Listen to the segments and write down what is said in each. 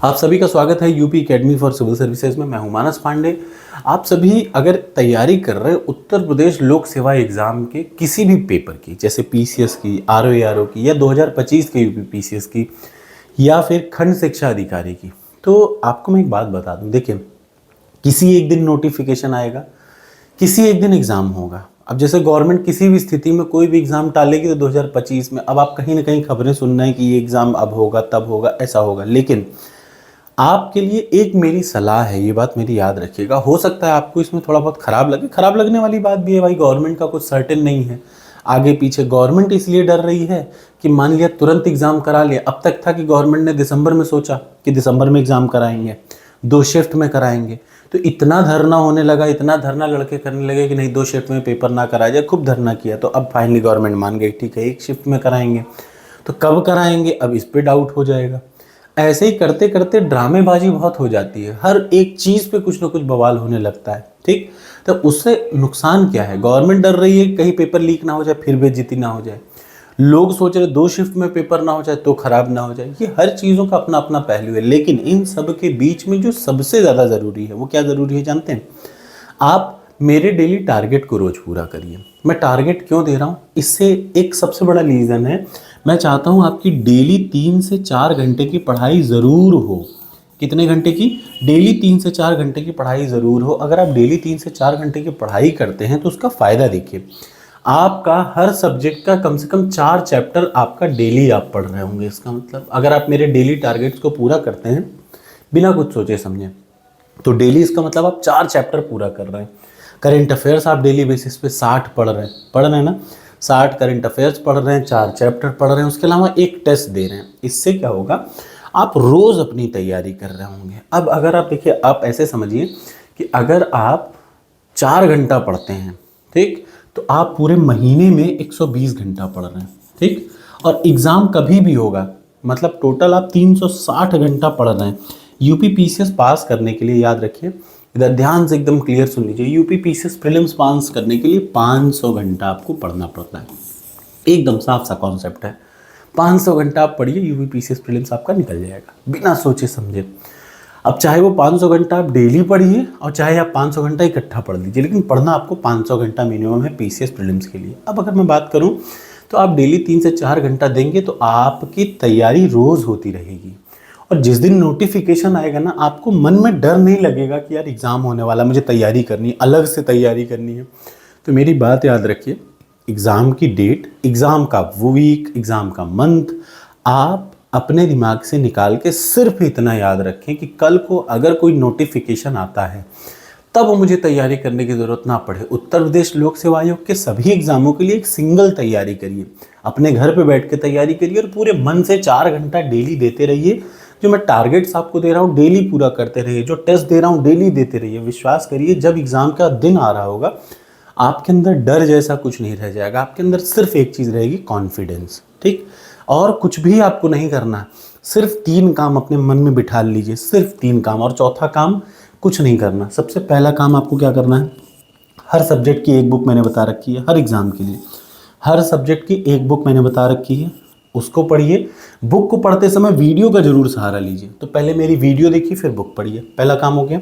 आप सभी का स्वागत है UP academy for civil services में। मैं हूं मानस पांडे। आप सभी अगर तैयारी कर रहे हैं उत्तर प्रदेश लोक सेवा एग्जाम के किसी भी पेपर की, जैसे पीसीएस की, आरओ की, या 2025 के यूपी पीसीएस की, या फिर खंड शिक्षा अधिकारी की, तो आपको मैं एक बात बता दूं। देखिए, किसी एक दिन नोटिफिकेशन आएगा, किसी एक दिन एग्ज़ाम होगा। अब जैसे गवर्नमेंट किसी भी स्थिति में कोई भी एग्ज़ाम टालेगी तो 2025 में अब आप कहीं ना कहीं खबरें सुन रहे हैं कि ये एग्ज़ाम अब होगा, तब होगा, ऐसा होगा। लेकिन आपके लिए एक मेरी सलाह है, ये बात मेरी याद रखिएगा। हो सकता है आपको इसमें थोड़ा बहुत खराब लगे, खराब लगने वाली बात भी है भाई। गवर्नमेंट का कुछ सर्टेन नहीं है आगे पीछे। गवर्नमेंट इसलिए डर रही है कि मान लिया तुरंत एग्ज़ाम करा लिया। अब तक था कि गवर्नमेंट ने दिसंबर में सोचा कि दिसंबर में एग्ज़ाम कराएंगे, 2 शिफ्ट में कराएंगे। तो इतना धरना होने लगा, इतना धरना लड़के करने लगे कि नहीं 2 शिफ्ट में पेपर ना कराया जाए, खूब धरना किया। तो अब फाइनली गवर्नमेंट मान गई, ठीक है 1 शिफ्ट में कराएंगे। तो कब कराएंगे, अब इस पर डाउट हो जाएगा। ऐसे ही करते करते ड्रामेबाजी बहुत हो जाती है, हर एक चीज़ पे कुछ ना कुछ बवाल होने लगता है। ठीक, तो उससे नुकसान क्या है? गवर्नमेंट डर रही है कहीं पेपर लीक ना हो जाए, फिर बेइज्जती ना हो जाए। लोग सोच रहे 2 शिफ्ट में पेपर ना हो जाए तो खराब ना हो जाए। ये हर चीज़ों का अपना अपना पहलू है। लेकिन इन सब के बीच में जो सबसे ज़्यादा ज़रूरी है वो क्या ज़रूरी है जानते हैं? आप मेरे डेली टारगेट को रोज़ पूरा करिए। मैं टारगेट क्यों दे रहा हूँ, इससे एक सबसे बड़ा रीज़न है, मैं चाहता हूँ आपकी डेली 3 से 4 घंटे की पढ़ाई ज़रूर हो। कितने घंटे की? डेली 3 से 4 घंटे की पढ़ाई ज़रूर हो। अगर आप डेली 3 से 4 घंटे की पढ़ाई करते हैं तो उसका फ़ायदा देखिए, आपका हर सब्जेक्ट का कम से कम 4 चैप्टर आपका डेली आप पढ़ रहे होंगे। इसका मतलब अगर आप मेरे डेली टारगेट्स को पूरा करते हैं बिना कुछ सोचे समझे, तो डेली इसका मतलब आप 4 चैप्टर पूरा कर रहे हैं। करेंट अफेयर्स आप डेली बेसिस पे 60 पढ़ रहे हैं ना, 60 करेंट अफेयर्स पढ़ रहे हैं, 4 चैप्टर पढ़ रहे हैं, उसके अलावा एक टेस्ट दे रहे हैं। इससे क्या होगा, आप रोज़ अपनी तैयारी कर रहे होंगे। अब अगर आप देखिए, आप ऐसे समझिए कि अगर आप 4 घंटा पढ़ते हैं, ठीक, तो आप पूरे महीने में 120 घंटा पढ़ रहे हैं। ठीक, और एग्ज़ाम कभी भी होगा, मतलब टोटल आप 360 घंटा पढ़ रहे हैं। यूपी पीसीएस पास करने के लिए, याद रखिए, इधर ध्यान से एकदम क्लियर सुन लीजिए, यूपी पीसीएस प्रीलिम्स पास करने के लिए 500 घंटा आपको पढ़ना पड़ता है। एकदम साफ सा कॉन्सेप्ट है। 500 घंटा आप पढ़िए, यूपी पीसीएस प्रीलिम्स आपका निकल जाएगा बिना सोचे समझे। अब चाहे वो 500 घंटा आप डेली पढ़िए और चाहे आप 500 घंटा इकट्ठा पढ़ लीजिए, लेकिन पढ़ना आपको 500 घंटा मिनिमम है पीसीएस प्रीलिम्स के लिए। अब अगर मैं बात करूं तो आप डेली 3 से 4 घंटा देंगे तो आपकी तैयारी रोज़ होती रहेगी। और जिस दिन नोटिफिकेशन आएगा ना, आपको मन में डर नहीं लगेगा कि यार एग्ज़ाम होने वाला, मुझे तैयारी करनी है, अलग से तैयारी करनी है। तो मेरी बात याद रखिए, एग्ज़ाम की डेट, एग्ज़ाम का वीक, एग्ज़ाम का मंथ आप अपने दिमाग से निकाल के सिर्फ इतना याद रखें कि कल को अगर कोई नोटिफिकेशन आता है तब मुझे तैयारी करने की ज़रूरत ना पड़े। उत्तर प्रदेश लोक सेवा आयोग के सभी एग्ज़ामों के लिए एक सिंगल तैयारी करिए, अपने घर पे बैठ के तैयारी करिए और पूरे मन से 4 घंटा डेली देते रहिए। जो मैं टारगेट्स आपको दे रहा हूँ डेली पूरा करते रहिए, जो टेस्ट दे रहा हूँ डेली देते रहिए। विश्वास करिए, जब एग्ज़ाम का दिन आ रहा होगा आपके अंदर डर जैसा कुछ नहीं रह जाएगा। आपके अंदर सिर्फ एक चीज़ रहेगी, कॉन्फिडेंस। ठीक, और कुछ भी आपको नहीं करना, सिर्फ 3 काम अपने मन में बिठा लीजिए, सिर्फ 3 काम। और चौथा काम कुछ नहीं करना। सबसे पहला काम आपको क्या करना है, हर सब्जेक्ट की एक बुक मैंने बता रखी है, हर एग्ज़ाम के लिए हर सब्जेक्ट की एक बुक मैंने बता रखी है, उसको पढ़िए। बुक को पढ़ते समय वीडियो का जरूर सहारा लीजिए। तो पहले मेरी वीडियो देखिए, फिर बुक पढ़िए, पहला काम हो गया।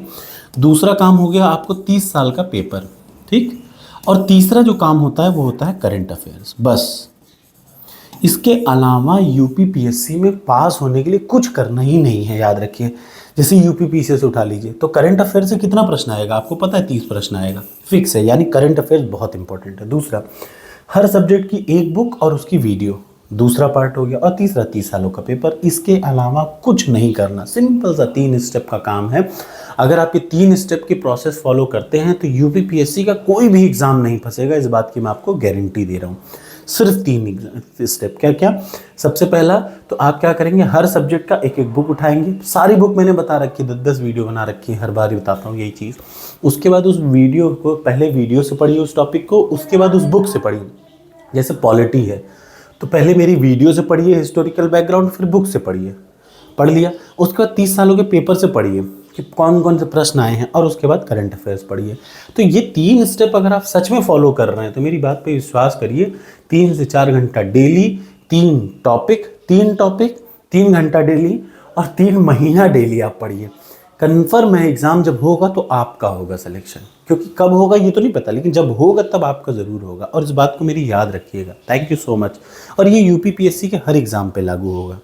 दूसरा काम हो गया आपको 30 साल का पेपर। ठीक, और तीसरा जो काम होता है वो होता है करंट अफेयर्स। बस इसके अलावा यूपी पीएससी में पास होने के लिए कुछ करना ही नहीं है, याद रखिए। जैसे यूपी पीसीएस उठा लीजिए तो करंट अफेयर से कितना प्रश्न आएगा आपको पता है? 30 प्रश्न आएगा, फिक्स है। यानी करंट अफेयर्स बहुत इंपॉर्टेंट है। दूसरा, हर सब्जेक्ट की एक बुक और उसकी वीडियो, दूसरा पार्ट हो गया। और तीसरा 30 सालों का पेपर। इसके अलावा कुछ नहीं करना, सिंपल सा 3 स्टेप का काम है। अगर आप ये 3 स्टेप की प्रोसेस फॉलो करते हैं तो यूपी पीएससी का कोई भी एग्जाम नहीं फंसेगा, इस बात की मैं आपको गारंटी दे रहा हूँ। सिर्फ 3 स्टेप। क्या क्या? सबसे पहला तो आप क्या करेंगे, हर सब्जेक्ट का एक एक बुक उठाएंगे। सारी बुक मैंने बता रखी है, 10-10 वीडियो बना रखी है, हर बार ही बताता हूँ यही चीज़। उसके बाद उस वीडियो को, पहले वीडियो से पढ़िए उस टॉपिक को, उसके बाद उस बुक से पढ़िए। जैसे पॉलिटी है तो पहले मेरी वीडियो से पढ़िए हिस्टोरिकल बैकग्राउंड, फिर बुक से पढ़िए, पढ़ लिया। उसके बाद 30 सालों के पेपर से पढ़िए कि कौन कौन से प्रश्न आए हैं, और उसके बाद करंट अफेयर्स पढ़िए। तो ये 3 स्टेप अगर आप सच में फॉलो कर रहे हैं तो मेरी बात पे विश्वास करिए, 3 से 4 घंटा डेली, 3 टॉपिक, 3 घंटा डेली, और 3 महीना डेली आप पढ़िए। कन्फर्म है एग्ज़ाम जब होगा तो आपका होगा सिलेक्शन, क्योंकि कब होगा ये तो नहीं पता, लेकिन जब होगा तब आपका ज़रूर होगा, और इस बात को मेरी याद रखिएगा। Thank you so much. और ये यूपी पीएससी के हर एग्ज़ाम पे लागू होगा।